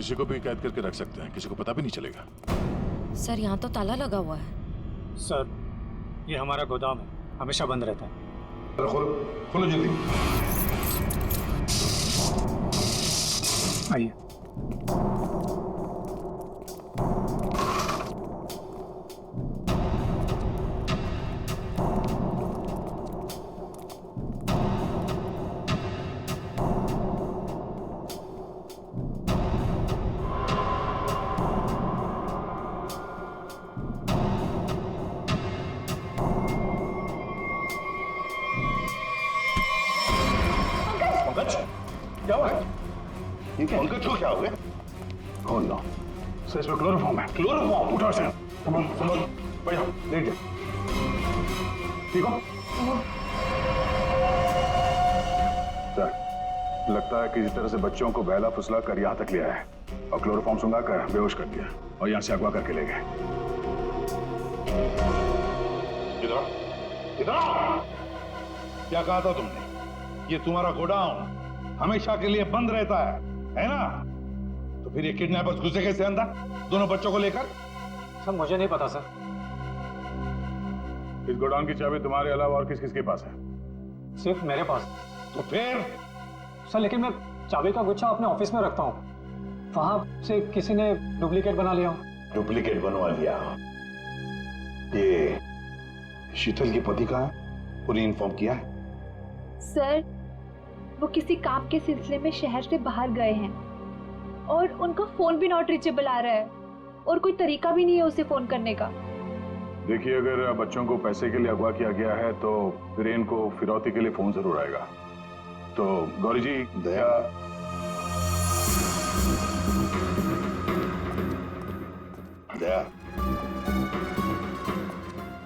किसी को भी कैद करके रख सकते हैं, किसी को पता भी नहीं चलेगा। सर यहाँ तो ताला लगा हुआ है। सर ये हमारा गोदाम है, हमेशा बंद रहता है। खोलो जल्दी। आइए। क्या हुआ? पंकज को क्या हो गया? खोल लो। सर इसमें क्लोरोफॉर्म है। क्लोरोफॉर्म? उठो से। संभाल। बैठ जाओ, लेट जाओ। ठीक हो? सर, लगता है किसी तरह से बच्चों को बहला फुसला कर यहाँ तक ले आया और क्लोरोफॉर्म सुंघा कर बेहोश कर दिया और यहाँ से अगवा करके ले गए। इधर आओ। क्या कहा था तुमने? ये तुम्हारा गोडाउन हमेशा के लिए बंद रहता है ना? तो फिर ये किडनैपर्स घुसे कैसे अंदर दोनों बच्चों को लेकर? सर मुझे नहीं पता सर। इस गोडाउन की चाबी तुम्हारे अलावा और किस किस के पास है? सिर्फ मेरे पास। तो फिर? सर लेकिन मैं चाबी का गुच्छा अपने ऑफिस में रखता हूँ, वहां से किसी ने डुप्लीकेट बना लिया। डुप्लीकेट बनवा लिया? ये शीतल के पति का है? पूरी इन्फॉर्म किया है? सर वो किसी काम के सिलसिले में शहर से बाहर गए हैं और उनका फोन भी नॉट रीचेबल आ रहा है और कोई तरीका भी नहीं है उसे फोन करने का। देखिए, अगर बच्चों को पैसे के लिए अगवा किया गया है तो वीरेन को फिरौती के लिए फोन जरूर आएगा। तो गौरी जी, दया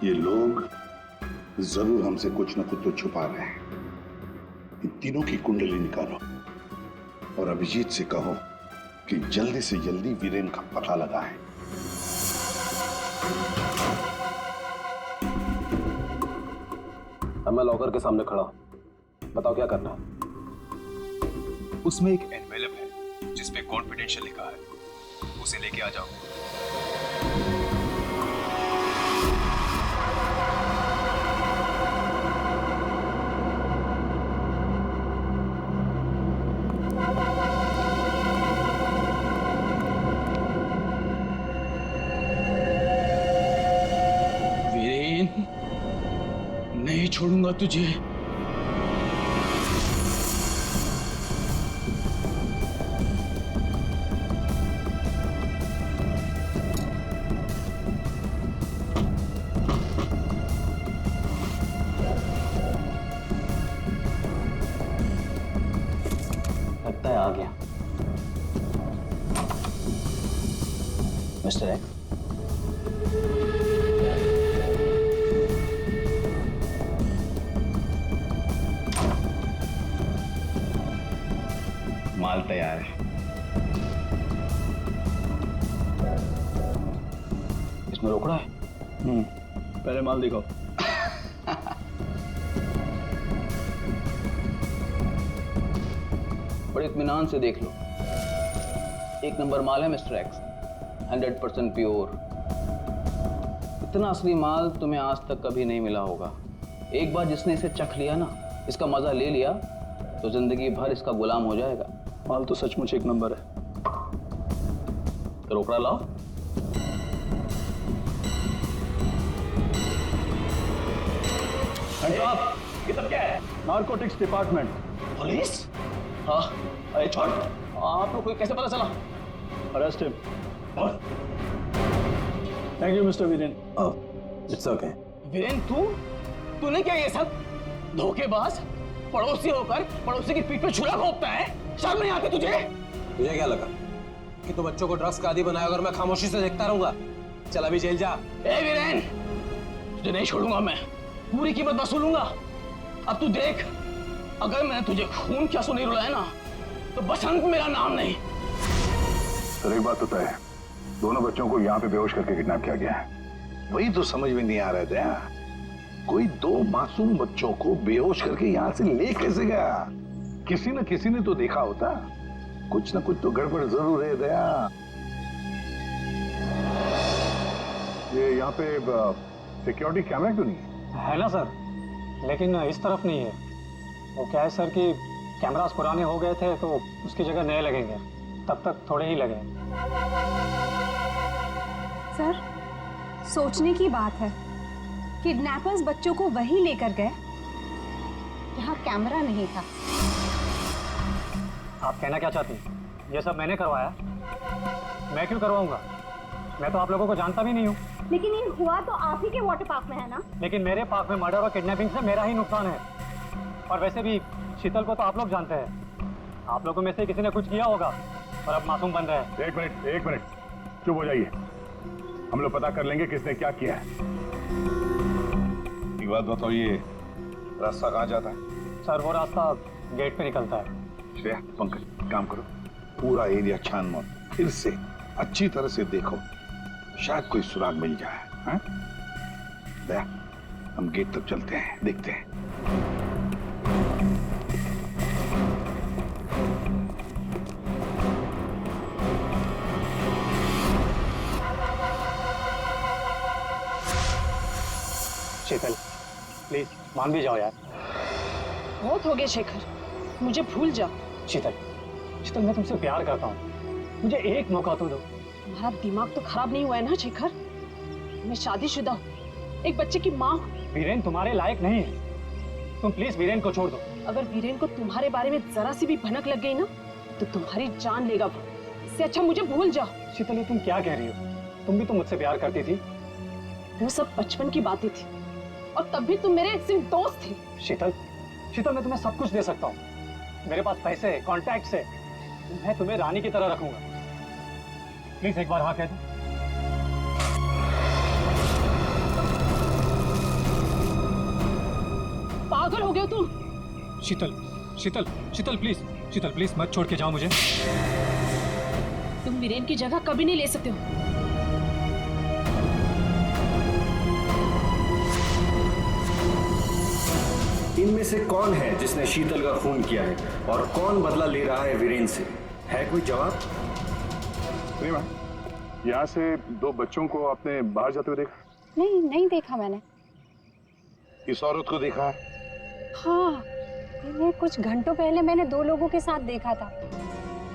ये लोग जरूर हमसे कुछ न कुछ तो छुपा रहे हैं। इन तीनों की कुंडली निकालो और अभिजीत से कहो कि जल्दी से जल्दी वीरेन का पता लगाएं। अब मैं लॉकर के सामने खड़ा, बताओ क्या करना है? उसमें एक एनवेलप है जिसपे कॉन्फिडेंशियल लिखा है, उसे लेके आ जाओ। नहीं छोड़ूंगा तुझे। लगता है आ गया मिस्टर एक्स। माल तैयार है। इसमें रोकड़ा है? पहले माल दिखाओ। बड़े इत्मीनान से देख लो, एक नंबर माल है मिस्टर एक्स, 100% प्योर। इतना असली माल तुम्हें आज तक कभी नहीं मिला होगा। एक बार जिसने इसे चख लिया ना, इसका मजा ले लिया, तो जिंदगी भर इसका गुलाम हो जाएगा। माल तो सचमुच एक नंबर है। तो रोकड़ा लाओ। ये सब क्या है? Narcotics department. पुलिस? हाँ, अरे छोड़, आप लोग को कैसे पता चला? Arrest him. Thank you mister Viren. It's okay. Viren, तूने क्या ये सब? धोखेबाज, पड़ोसी होकर पड़ोसी की पीठ पे छुरा घोंपता है। शर्म नहीं आती तुझे? तुझे क्या लगा कि तू बच्चों को ड्रग्स का आदी बनाया अगर मैं खामोशी से देखता रहूंगा? चल अभी जेल जा। ए वीरेन, तुझे नहीं छोड़ूंगा मैं, पूरी कीमत वसूलूंगा। अब तू देख, अगर मैंने तुझे खून क्या नहीं रुलाया ना, तो बसंत मेरा नाम नहीं। सर एक बात तो तय है, दोनों बच्चों को यहाँ पे बेहोश करके किडनैप किया गया है। वही तो समझ में नहीं आ रहे थे। कोई दो मासूम बच्चों को बेहोश करके यहाँ से ले कैसे गया? किसी न किसी ने तो देखा होता। कुछ ना कुछ तो गड़बड़ जरूर है दया। ये यहाँ पे सिक्योरिटी कैमरा क्यों नहीं है ना सर, लेकिन इस तरफ नहीं है। वो क्या है सर कि कैमरास पुराने हो गए थे तो उसकी जगह नए लगेंगे, तब तक थोड़े ही लगे। सर, सोचने की बात है, किडनैपर्स बच्चों को वहीं लेकर गए यहाँ कैमरा नहीं था। आप कहना क्या चाहती हैं? ये सब मैंने करवाया? मैं क्यों करवाऊंगा? मैं तो आप लोगों को जानता भी नहीं हूँ। लेकिन ये हुआ तो आप ही के वाटर पार्क में है ना? लेकिन मेरे पार्क में मर्डर और किडनैपिंग से मेरा ही नुकसान है। और वैसे भी शीतल को तो आप लोग जानते हैं। आप लोगों में से किसी ने कुछ किया होगा और अब मासूम बन रहे हैं। एक मिनट चुप हो जाइए, हम लोग पता कर लेंगे किसने क्या किया है। एक बात बताओ, ये रास्ता कहाँ जाता है? सर वो रास्ता गेट पे निकलता है। श्रेया, पंकज, काम करो, पूरा एरिया छान मारो, फिर से अच्छी तरह से देखो, शायद कोई सुराग मिल जाए। हैं? दया, हम गेट तक चलते हैं, देखते हैं। शीतल, प्लीज मान भी जाओ यार। बहुत हो गया शेखर, मुझे भूल जा। शीतल, मैं तुमसे प्यार करता हूँ, मुझे एक मौका तो दो। तुम्हारा दिमाग तो खराब नहीं हुआ है ना शेखर? मैं शादीशुदा हूँ, एक बच्चे की माँ हूँ। वीरेन तुम्हारे लायक नहीं है, तुम प्लीज वीरेन को छोड़ दो। अगर वीरेन को तुम्हारे बारे में जरा सी भी भनक लग गई ना तो तुम्हारी जान लेगा वो। इससे अच्छा मुझे भूल जा। शीतल, ये तुम क्या कह रही हो? तुम भी तो मुझसे प्यार करती थी। वो सब बचपन की बातें थी और तब भी तुम मेरे सिर्फ दोस्त थे। शीतल, मैं तुम्हें सब कुछ दे सकता हूँ। मेरे पास पैसे, कॉन्टैक्ट्स है, मैं तुम्हें रानी की तरह रखूंगा। प्लीज एक बार हाँ कह दो। पागल हो गए तुम? शीतल प्लीज, प्लीज मत छोड़ के जाओ मुझे। तुम वीरेन की जगह कभी नहीं ले सकते हो। इनमें से कौन है जिसने शीतल का खून किया है और कौन बदला ले रहा है वीरेन से? है कोई जवाब? प्रेमा, यहाँ से दो बच्चों को आपने बाहर जाते हुए देखा? नहीं देखा मैंने। इस औरत को देखा है? हाँ, इन्हें कुछ घंटों पहले मैंने दो लोगों के साथ देखा था।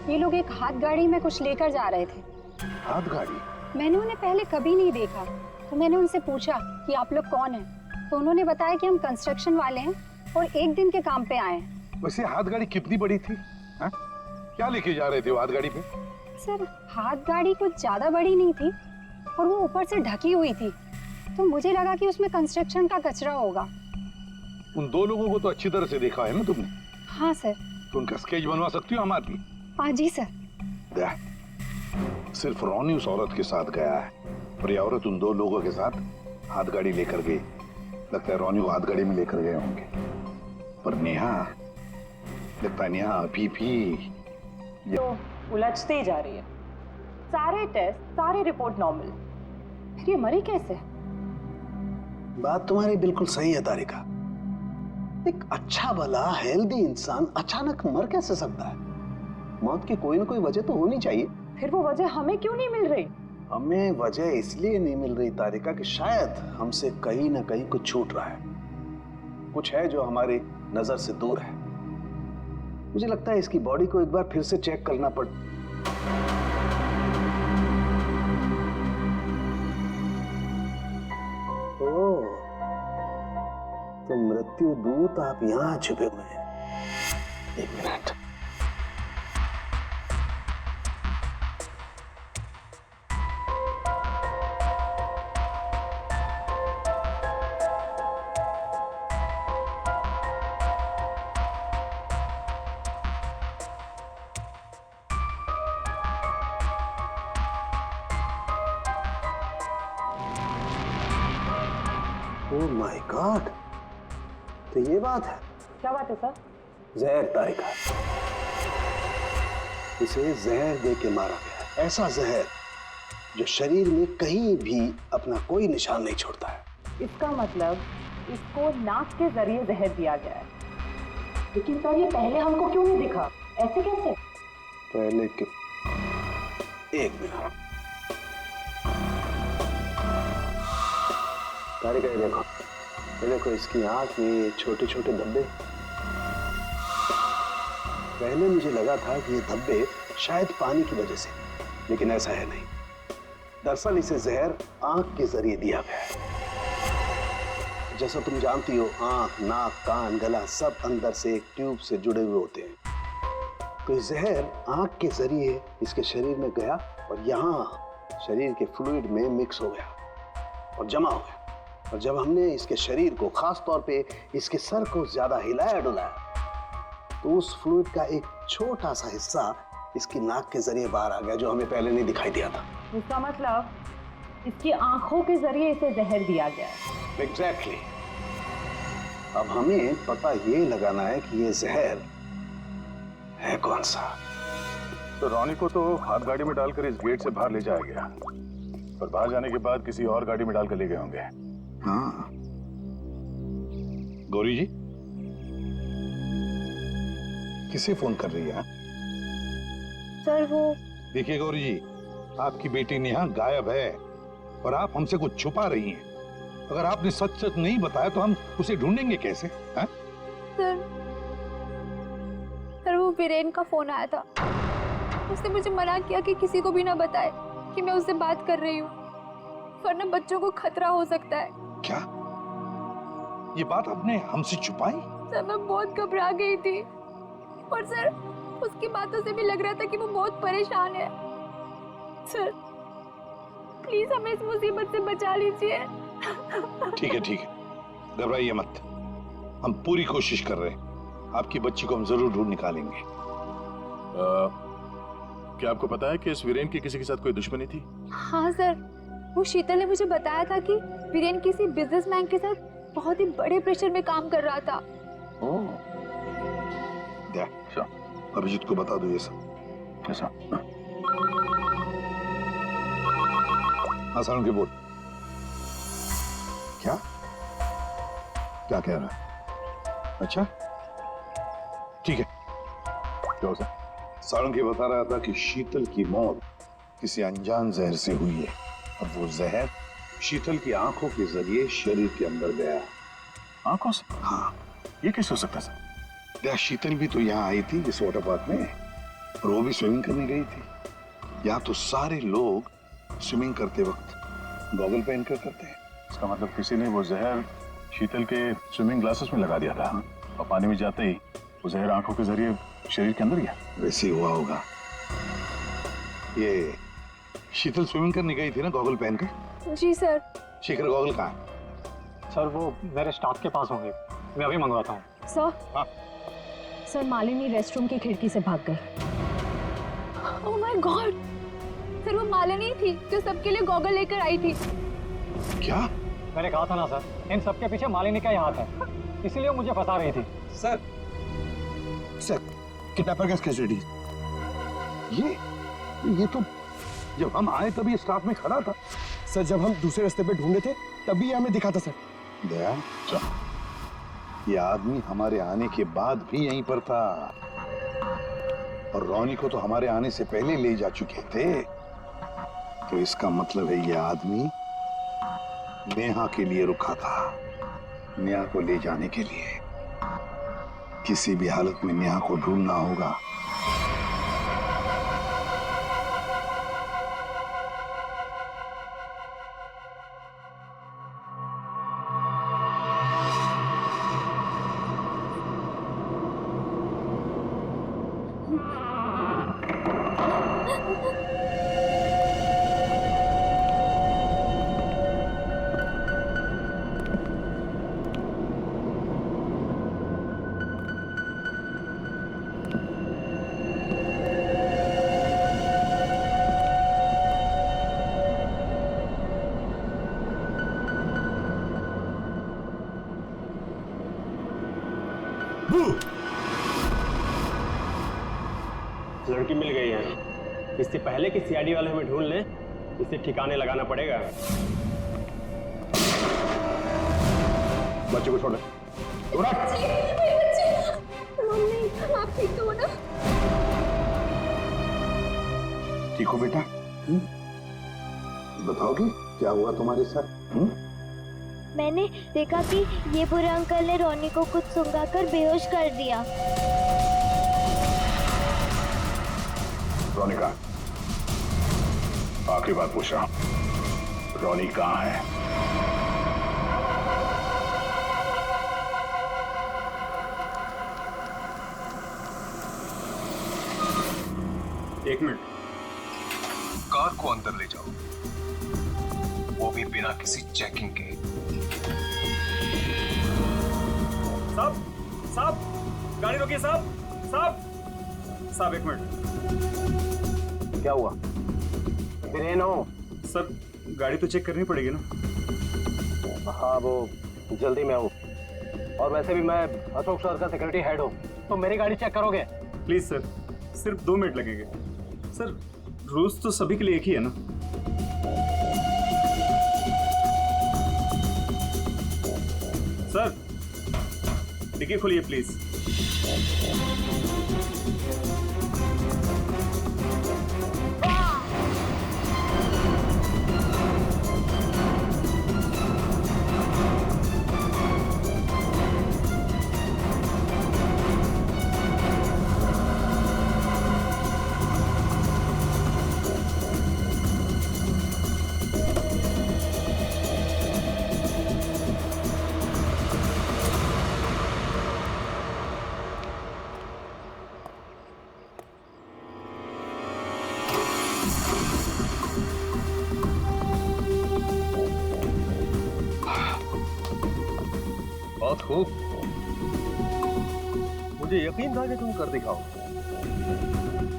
ये लोग एक हाथ गाड़ी में कुछ लेकर जा रहे थे। हाथ गाड़ी? मैंने उन्हें पहले कभी नहीं देखा, तो मैंने उनसे पूछा कि आप लोग कौन हैं, तो उन्होंने बताया कि हम कंस्ट्रक्शन वाले हैं और एक दिन के काम पे आए हैं। वैसे हाथ गाड़ी कितनी बड़ी थी? हा? क्या लेके जा रहे थे वो हाथ गाड़ी पे? सर, हाथ गाड़ी कुछ ज्यादा बड़ी नहीं थी और वो ऊपर से ढकी हुई थी, तो मुझे लगा कि उसमें कंस्ट्रक्शन का कचरा होगा। उन दो लोगों को तो अच्छी तरह से देखा है ना तुमने? हाँ सर। तो उनका स्केच बनवा सकती हो हमारी? हाँ जी सर। सिर्फ रोनी उस औरत के साथ गया है और ये औरत उन दो लोगों के साथ हाथ गाड़ी लेकर गई। लगता है रोनी को हाथ गाड़ी में लेकर गए होंगे, पर नेहा, लगता है नेहा अभी भी तो उलझती ही जा रही है। सारे टेस्ट, सारी रिपोर्ट नॉर्मल, फिर ये मरी कैसे? बात तुम्हारी बिल्कुल सही है तारिका। एक अच्छा भला हेल्दी इंसान अचानक मर कैसे सकता है? मौत की कोई ना कोई वजह तो होनी चाहिए। फिर वो वजह हमें क्यों नहीं मिल रही? हमें वजह इसलिए नहीं मिल रही तारिका कि शायद हमसे कहीं ना कहीं कुछ छूट रहा है, कुछ है जो हमारी नजर से दूर है। मुझे लगता है इसकी बॉडी को एक बार फिर से चेक करना पड़। ओह, तो मृत्यु दूत आप यहां छुपे हुए हैं। एक मिनट। ओह माय गॉड, तो ये बात है। क्या बात है सर? जहर तारिका, इसे जहर दे के मारा गया, ऐसा जहर जो शरीर में कहीं भी अपना कोई निशान नहीं छोड़ता है। इसका मतलब इसको नाक के जरिए जहर दिया गया है। लेकिन सर, ये पहले हमको क्यों नहीं दिखा? ऐसे कैसे? पहले के एक मिनट तारिका, ये देखो इसकी आंख में ये छोटे छोटे धब्बे। पहले मुझे लगा था कि ये धब्बे शायद पानी की वजह से, लेकिन ऐसा है नहीं। दरअसल इसे जहर आंख के जरिए दिया गया है। जैसा तुम जानती हो, आंख, नाक, कान, गला सब अंदर से एक ट्यूब से जुड़े हुए होते हैं। तो ये जहर आंख के जरिए इसके शरीर में गया और यहाँ शरीर के फ्लूइड में मिक्स हो गया और जमा हो गया। और जब हमने इसके शरीर को, खास तौर पे इसके सर को ज्यादा हिलाया डुलाया, तो उस फ्लूइड का एक छोटा सा हिस्सा इसकी नाक के जरिए बाहर आ गया, जो हमें पहले नहीं दिखाई दिया था। इसका मतलब इसकी आंखों के जरिए इसे जहर दिया गया है। एग्जैक्टली। अब हमें पता ये लगाना है कि ये जहर है कौन सा। तो रॉनी को तो हाथ गाड़ी में डालकर इस गेट से बाहर ले जाया गया, पर बाहर जाने के बाद किसी और गाड़ी में डालकर ले गए होंगे। हाँ। गौरी जी किसे फोन कर रही है? सर वो देखिए गौरी जी, आपकी बेटी नेहा गायब है और आप हमसे कुछ छुपा रही हैं। अगर आपने सच सच नहीं बताया तो हम उसे ढूंढेंगे कैसे? हैं? सर वो वीरेन का फोन आया था। उसने मुझे मना किया कि किसी को भी ना बताए कि मैं उससे बात कर रही हूँ, वरना बच्चों को खतरा हो सकता है। क्या ये बात आपने हमसे छुपाई? सर मैं बहुत घबरा गई थी और सर उसकी बातों से भी लग रहा था कि वो बहुत परेशान है। सर प्लीज हमें इस मुसीबत से बचा लीजिए। ठीक है, घबराइए मत, हम पूरी कोशिश कर रहे हैं। आपकी बच्ची को हम जरूर ढूंढ निकालेंगे। क्या आपको पता है कि इस वीरेन की किसी के साथ कोई दुश्मनी थी? हाँ सर, वो शीतल ने मुझे बताया था कि वीरेन किसी बिजनेसमैन के साथ बहुत ही बड़े प्रेशर में काम कर रहा था। अभिजीत को बता दो ये सब। ऐसा? हाँ सारुण के बोल। क्या क्या कह रहा है? अच्छा ठीक है, क्या हो सर? सारंगी बता रहा था कि शीतल की मौत किसी अनजान जहर से हुई है और वो जहर शीतल की आंखों के जरिए शरीर के अंदर गया। आंखों से? हाँ। ये कैसे हो सकता है सर? क्या शीतल भी तो यहाँ आई थी इस वाटर पार्क में, और वो भी स्विमिंग करने गई थी। यहाँ तो सारे लोग स्विमिंग करते वक्त गॉगल पहन कर करते हैं। इसका मतलब किसी ने वो जहर शीतल के स्विमिंग ग्लासेस में लगा दिया था और पानी में जाते ही वो जहर आंखों के जरिए शरीर के अंदर गया। वैसे ही हुआ होगा। ये शीतल स्विमिंग करने गई थी ना गॉगल पहनकर? जी सर। शेखर गॉगल कहाँ है? सर वो मेरे स्टाफ के पास होंगे, मैं अभी मंगवाता हूँ। सर हाँ? सर मालिनी रेस्टरूम की खिड़की से भाग गई। ओह माय गॉड, सर वो मालिनी थी जो सबके लिए गॉगल लेकर आई थी। क्या? मैंने कहा था ना सर, इन सबके पीछे मालिनी का ही हाथ है, इसीलिए मुझे फंसा रही थी। सर किडनैपर का कस्टडी। ये तो जब हम आए तभी स्टाफ में खड़ा था। सर जब हम दूसरे रास्ते पे ढूंढे थे तभी ये हमें दिखा था सर। दया, ये आदमी हमारे आने के बाद भी यहीं पर था और रॉनी को तो हमारे आने से पहले ले जा चुके थे। तो इसका मतलब है ये आदमी नेहा के लिए रुका था, नेहा को ले जाने के लिए। किसी भी हालत में नेहा को ढूंढना होगा। लड़की मिल गई है। इससे पहले कि सीआईडी वाले हमें ढूंढ लें, इसे ठिकाने लगाना पड़ेगा। बच्चे को छोड़ दे। मम्मी आप ठीक तो हो ना? ठीक हो बेटा? बताओगे क्या हुआ तुम्हारे साथ? मैंने देखा कि ये बुरे अंकल ने रोनी को कुछ सुंघाकर बेहोश कर दिया। रोनी कहाँ? आखिरी बात पूछ रहा हूं, रोनी कहाँ है? एक मिनट, कार को अंदर ले जाओ, वो भी बिना किसी चेकिंग के। साहब, साहब, गाड़ी रोकिए साहब, साहब, साहब एक मिनट। क्या हुआ? वीरेन हो? सर गाड़ी तो चेक करनी पड़ेगी ना। हाँ वो जल्दी में हूँ, और वैसे भी मैं अशोक सर का सिक्योरिटी हेड हूँ, तो मेरी गाड़ी चेक करोगे? प्लीज सर, सिर्फ 2 मिनट लगेंगे। सर रूल्स तो सभी के लिए एक ही है ना। सर डिक्की खोलिए प्लीज। बहुत खूब, मुझे यकीन था कि तुम कर दिखाओ।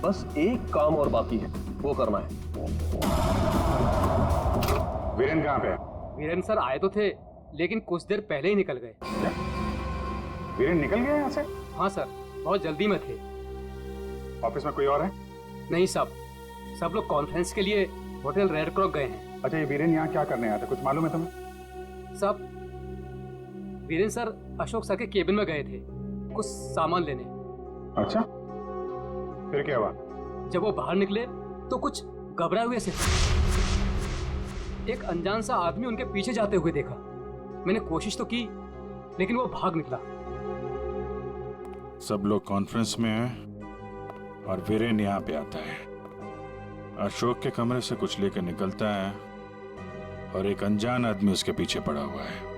बस एक काम और बाकी है, वो करना है। वीरेन कहाँ पे? वीरेन सर आए तो थे, लेकिन कुछ देर पहले ही निकल गए। वीरेन निकल गया यहाँ से? हाँ सर, बहुत जल्दी में थे। ऑफिस में कोई और है? नहीं साहब, सब लोग कॉन्फ्रेंस के लिए होटल रेड क्रॉक गए हैं। अच्छा, ये वीरेन यहाँ क्या करने आया था, कुछ मालूम है तुम्हें? साहब वीरेन सर अशोक सर के केबिन में गए थे कुछ सामान लेने। अच्छा, फिर क्या हुआ? जब वो बाहर निकले तो कुछ घबराए हुए से एक अनजान सा आदमी उनके पीछे जाते हुए देखा। मैंने कोशिश तो की, लेकिन वो भाग निकला। सब लोग कॉन्फ्रेंस में हैं और वीरेन यहाँ पे आता है। अशोक के कमरे से कुछ लेकर निकलता है और एक अनजान आदमी उसके पीछे पड़ा हुआ है।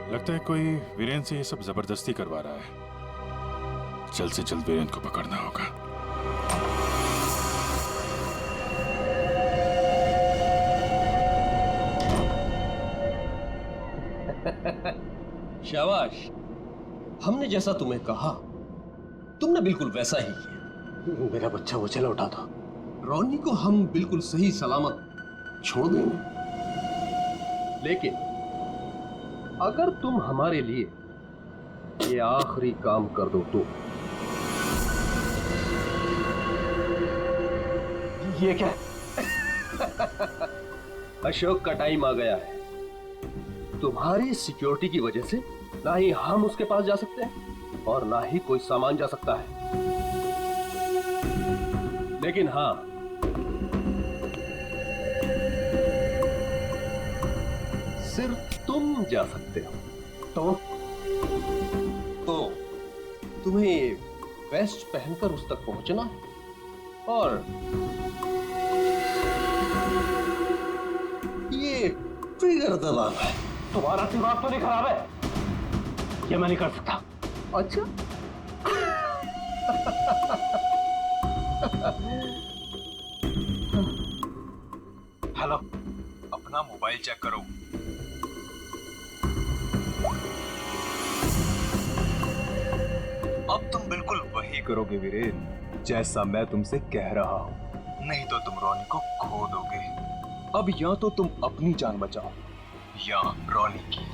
लगता है कोई वीरेन से ये सब जबरदस्ती करवा रहा है। जल्द से जल्द वीरेन को पकड़ना होगा। शाबाश, हमने जैसा तुम्हें कहा तुमने बिल्कुल वैसा ही किया। मेरा बच्चा वो चला उठा था। रोनी को हम बिल्कुल सही सलामत छोड़ देंगे, लेकिन अगर तुम हमारे लिए ये आखिरी काम कर दो तो। ये क्या? अशोक का टाइम आ गया है। तुम्हारी सिक्योरिटी की वजह से ना ही हम उसके पास जा सकते हैं और ना ही कोई सामान जा सकता है। लेकिन हाँ, सिर्फ तुम जा सकते हो। तो तुम्हें वेस्ट पहनकर उस तक पहुंचना है और ये ट्रिगर दबाना है। तुम्हारा दिमाग तो नहीं खराब है? ये मैं नहीं कर सकता। अच्छा हेलो, अपना मोबाइल चेक करो। अब तुम बिल्कुल वही करोगे वीरेन, जैसा मैं तुमसे कह रहा हूं। नहीं तो तुम रोनी को खो दोगे। अब या तो तुम अपनी जान बचाओ या रोनी की।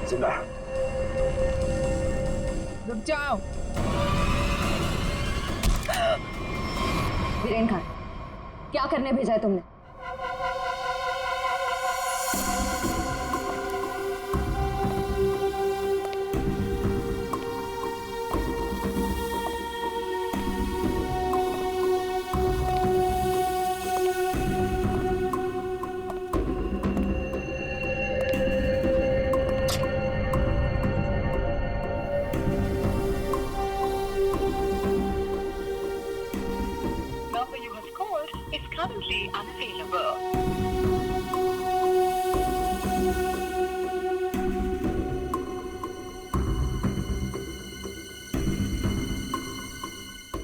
जिंदा। रुक जाओ। वीरेन खान, क्या करने भेजा है तुमने?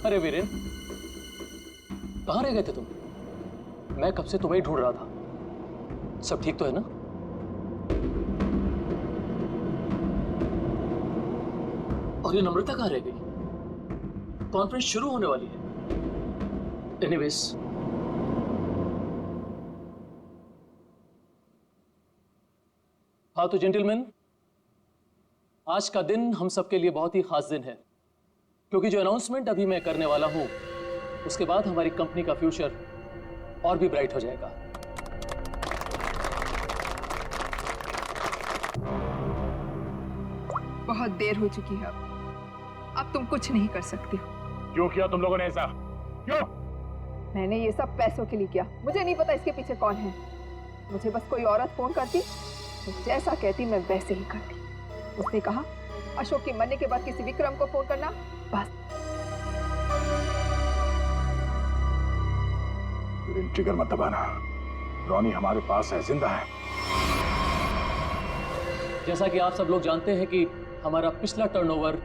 अरे वीरेन, कहाँ रह गए थे तुम? मैं कब से तुम्हें ही ढूंढ रहा था। सब ठीक तो है ना? और ये नम्रता कहाँ रह गई? कॉन्फ्रेंस शुरू होने वाली है। एनीवेज, हाँ तो जेंटलमैन, आज का दिन हम सबके लिए बहुत ही खास दिन है, क्योंकि जो अनाउंसमेंट अभी मैं करने वाला हूं, उसके बाद हमारी कंपनी का फ्यूचर और भी ब्राइट हो जाएगा। बहुत देर हो चुकी है, अब तुम कुछ नहीं कर सकते हो। क्यों किया तुम लोगों ने ऐसा? क्यों? मैंने ये सब पैसों के लिए किया। मुझे नहीं पता इसके पीछे कौन है। मुझे बस कोई औरत फोन करती तो जैसा कहती मैं वैसे ही करती। उसने कहा अशोक के मरने के बाद किसी विक्रम को फोन करना, बस। ट्रिगर मत दबाना, रोनी हमारे पास है, जिंदा है। जैसा कि आप सब लोग जानते हैं कि हमारा पिछला टर्नओवर।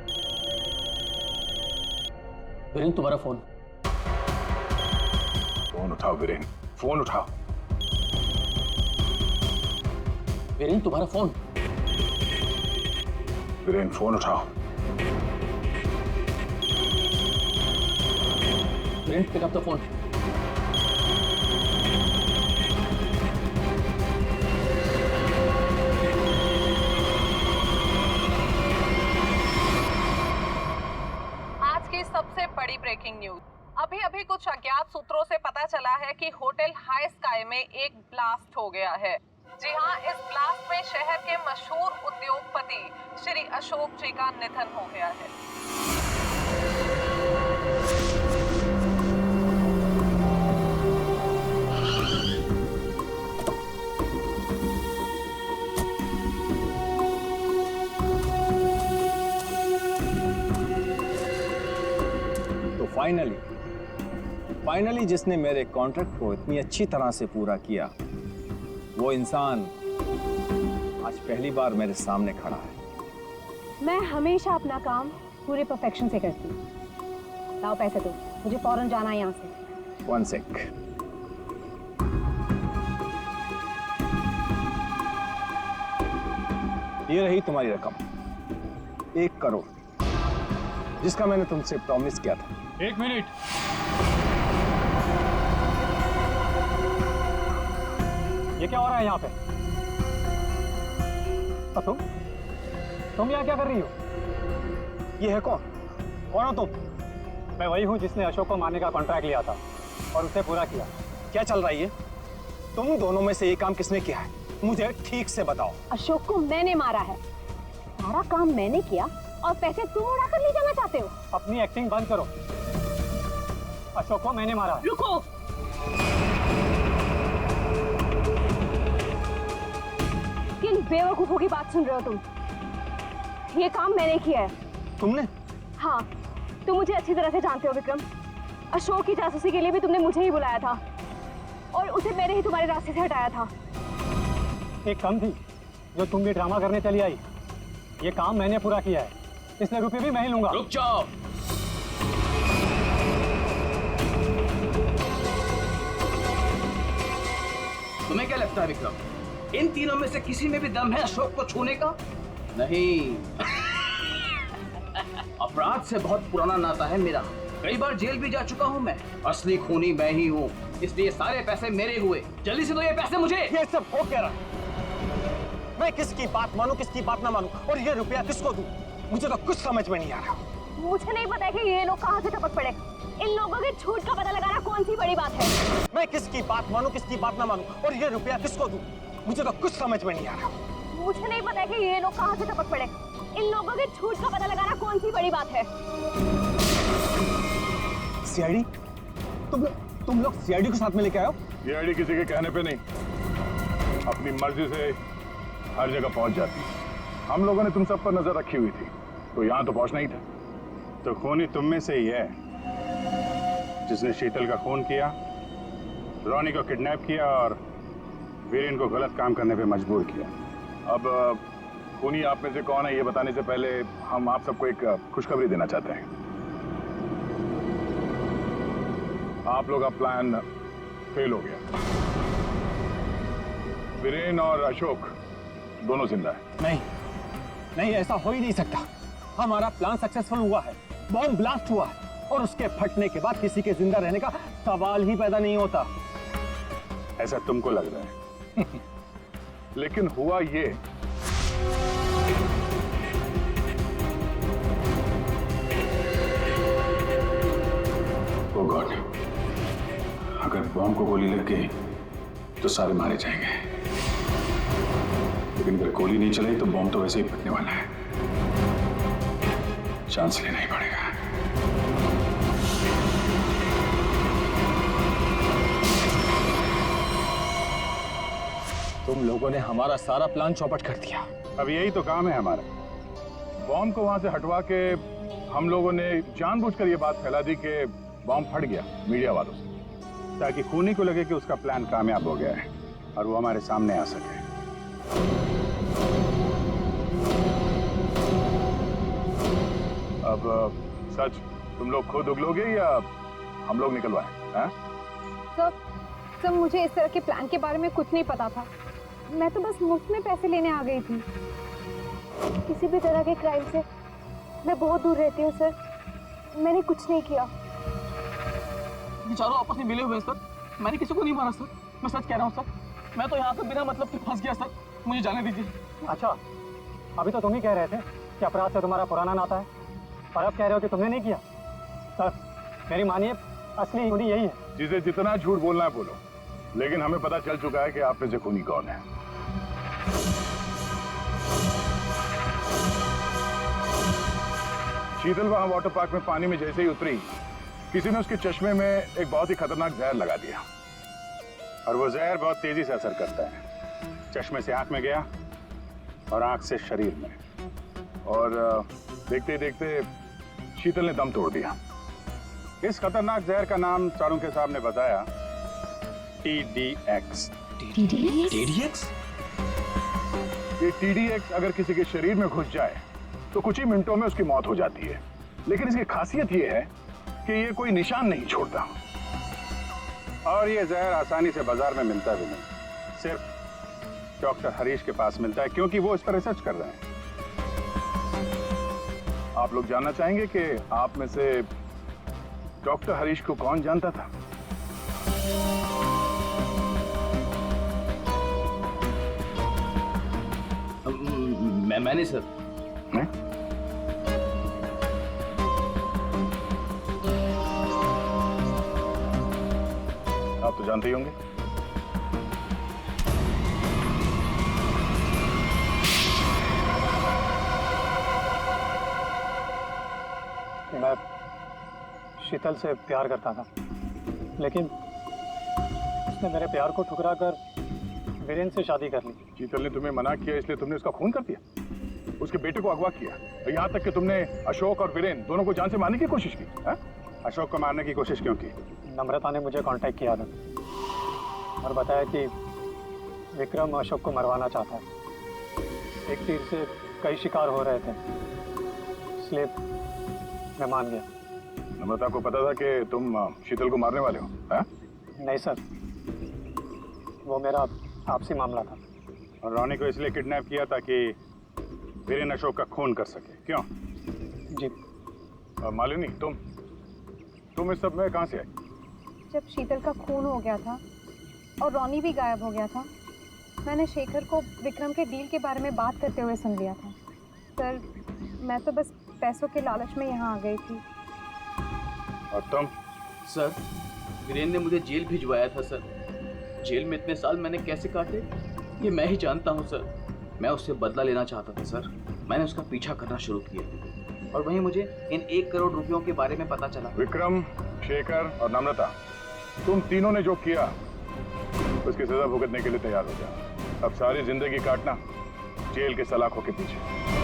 वीरेन, तुम्हारा फोन। फोन उठाओ वीरेन, फोन उठाओ। वीरेन, तुम्हारा फोन। वीरेन, फोन उठाओ। Viren, pick up the phone. आज की सबसे बड़ी ब्रेकिंग न्यूज। अभी अभी कुछ अज्ञात सूत्रों से पता चला है कि होटल हाई स्काई में एक ब्लास्ट हो गया है। जी हाँ, इस ब्लास्ट में शहर के मशहूर उद्योगपति श्री अशोक जी का निधन हो गया है। तो फाइनली जिसने मेरे कॉन्ट्रैक्ट को इतनी अच्छी तरह से पूरा किया, वो इंसान आज पहली बार मेरे सामने खड़ा है। मैं हमेशा अपना काम पूरे परफेक्शन से करती हूँ। लाओ पैसे दो, मुझे फौरन जाना है यहाँ से। 1 सेक। ये रही तुम्हारी रकम, 1 करोड़, जिसका मैंने तुमसे प्रॉमिस किया था। 1 मिनट। ये क्या हो रहा है यहाँ पे? तुम यहाँ क्या कर रही हो? ये है कौन? कौन हो तुम? मैं वही हूँ जिसने अशोक को मारने का कॉन्ट्रैक्ट लिया था और उसे पूरा किया। क्या चल रहा है ये? तुम दोनों में से ये काम किसने किया है? मुझे ठीक से बताओ। अशोक को मैंने मारा है, सारा काम मैंने किया और पैसे तुम उड़ा कर ले जाना चाहते हो? अपनी एक्टिंग बंद करो। अशोक को मैंने मारा है। रुको। किन बेवकूफों की बात सुन रहे हो तुम? ये काम मैंने किया है। तुमने? हाँ, तुम मुझे अच्छी तरह से जानते हो विक्रम। अशोक की जासूसी के लिए भी तुमने मुझे ही बुलाया था और उसे मैंने ही तुम्हारे रास्ते से हटाया था। एक कम थी जो तुम भी ड्रामा करने चली आई। ये काम मैंने पूरा किया है, इसलिए रुपये भी मैं ही लूंगा। रुक जाओ। तुम्हें क्या लगता है विक्रम, इन तीनों में से किसी में भी दम है अशोक को छूने का? नहीं। अपराध से बहुत पुराना नाता है मेरा, कई बार जेल भी जा चुका हूँ मैं। असली खूनी मैं ही हूँ, इसलिए सारे पैसे मेरे हुए। जल्दी से दो ये पैसे मुझे। ये सब हो क्या रहा? मैं किसकी बात मानूं, किसकी बात ना मानूं, और ये रुपया किसको दूं? मुझे तो कुछ समझ में नहीं आ रहा। मुझे नहीं पता कि ये लोग कहाँ से टपक पड़े। इन लोगों के झूठ का पता लगाना कौन सी बड़ी बात है। मैं किसकी बात मानूं, किसकी बात ना मानूं, और ये रुपया किसको दूं? मुझे तो कुछ समझ में नहीं आ रहा। मुझे नहीं पता कि ये लोग कहाँ से टपक पड़े। इन लोगों के झूठ का पता लगाना कौन सी बड़ी बात है। सीआईडी? तुम लोग सीआईडी को साथ में लेके आए हो? सीआईडी किसी के कहने पे नहीं, अपनी मर्जी से हर जगह पहुंच जाती है। हम लोगों ने तुम सब पर नजर रखी हुई थी, तो यहाँ तो पहुंचना ही था। तो खूनी तुम में से ही है जिसने शीतल का खून किया, रोनी को किडनैप किया और वीरेन को गलत काम करने पे मजबूर किया। अब खूनी आप में से कौन है ये बताने से पहले हम आप सबको एक खुशखबरी देना चाहते हैं। आप लोग का प्लान फेल हो गया। वीरेन और अशोक दोनों जिंदा है। नहीं, ऐसा हो ही नहीं सकता। हमारा प्लान सक्सेसफुल हुआ है, बॉम्ब ब्लास्ट हुआ है, और उसके फटने के बाद किसी के जिंदा रहने का सवाल ही पैदा नहीं होता। ऐसा तुमको लग रहा है लेकिन हुआ ये, ओ गॉड, अगर बॉम्ब को गोली लग गई तो सारे मारे जाएंगे, लेकिन अगर गोली नहीं चलाई तो बॉम्ब तो वैसे ही फटने वाला है। चांस लेना ही पड़ेगा। तुम लोगों ने हमारा सारा प्लान चौपट कर दिया। अब यही तो काम है हमारा। बॉम्ब को वहां से हटवा के हम लोगों ने जानबूझकर ये बात फैला दी कि बॉम्ब फट गया मीडिया वालों से, ताकि खूनी को लगे कि उसका प्लान कामयाब हो गया है और वो हमारे सामने आ सके। अब सच तुम लोग खुद उगलोगे या हम लोग निकलवाएं? हैं? सर, मुझे इस तरह के प्लान के बारे में कुछ नहीं पता था। मैं तो बस मुफ्त में पैसे लेने आ गई थी। किसी भी तरह के क्राइम से मैं बहुत दूर रहती हूँ सर। मैंने कुछ नहीं किया। चारों आपस में मिले हुए हैं सर। मैंने किसी को नहीं मारा सर, मैं सच कह रहा हूँ सर। मैं तो यहाँ पे बिना मतलब के फंस गया सर, मुझे जाने दीजिए। अच्छा, अभी तो तुम ही कह रहे थे कि अपराध से तुम्हारा पुराना नाता है, और अब कह रहे हो कि तुमने नहीं किया। सर, मेरी मानिए, असली खूनी यही है। जिसे जितना झूठ बोलना है बोलो, लेकिन हमें पता चल चुका है कि आप में से खूनी कौन है। शीतल वहां वाटर पार्क में पानी में जैसे ही उतरी, किसी ने उसके चश्मे में एक बहुत ही खतरनाक जहर लगा दिया, और वो जहर बहुत तेजी से असर करता है। चश्मे से आंख में गया और आंख से शरीर में, और देखते ही देखते शीतल ने दम तोड़ दिया। इस खतरनाक जहर का नाम चारों के सामने बताया TDX। TDX? ये TDX अगर किसी के शरीर में घुस जाए तो कुछ ही मिनटों में उसकी मौत हो जाती है, लेकिन इसकी खासियत ये है कि ये कोई निशान नहीं छोड़ता, और ये जहर आसानी से बाजार में मिलता भी नहीं, सिर्फ डॉक्टर हरीश के पास मिलता है, क्योंकि वो इस पर रिसर्च कर रहे हैं। आप लोग जानना चाहेंगे कि आप में से डॉक्टर हरीश को कौन जानता था? मैंने सर। आप तो जानते ही होंगे। मैं शीतल से प्यार करता था, लेकिन उसने मेरे प्यार को ठुकरा कर वीरेन से शादी कर ली। शीतल ने तुम्हें मना किया इसलिए तुमने उसका खून कर दिया, उसके बेटे को अगवा किया, और यहाँ तक कि तुमने अशोक और वीरेन दोनों को जान से मारने की कोशिश की। है? अशोक को मारने की कोशिश क्यों की? नम्रता ने मुझे कांटेक्ट किया था और बताया कि विक्रम अशोक को मरवाना चाहता है। एक तीर से कई शिकार हो रहे थे, इसलिए मैं मान गया। नम्रता को पता था कि तुम शीतल को मारने वाले हो? है? नहीं सर, वो मेरा आपसी मामला था। और रोनी को इसलिए किडनैप किया ताकि वीरेन अशोक का खून कर सके, क्यों? जी। और मालिनी, तुम इस सब में कहां से आई? जब शीतल का खून हो गया था और रोनी भी गायब हो गया था, मैंने शेखर को विक्रम के डील के बारे में बात करते हुए सुन लिया था। सर, मैं तो बस पैसों के लालच में यहाँ आ गई थी। और तुम? सर, वीरेन ने मुझे जेल भिजवाया था सर। जेल में इतने साल मैंने कैसे काटे ये मैं ही जानता हूँ सर। मैं उससे बदला लेना चाहता था सर। मैंने उसका पीछा करना शुरू किया और वहीं मुझे इन 1 करोड़ रुपयों के बारे में पता चला। विक्रम, शेखर और नम्रता, तुम तीनों ने जो किया उसकी सजा भुगतने के लिए तैयार हो जाओ। अब सारी जिंदगी काटना जेल के सलाखों के पीछे।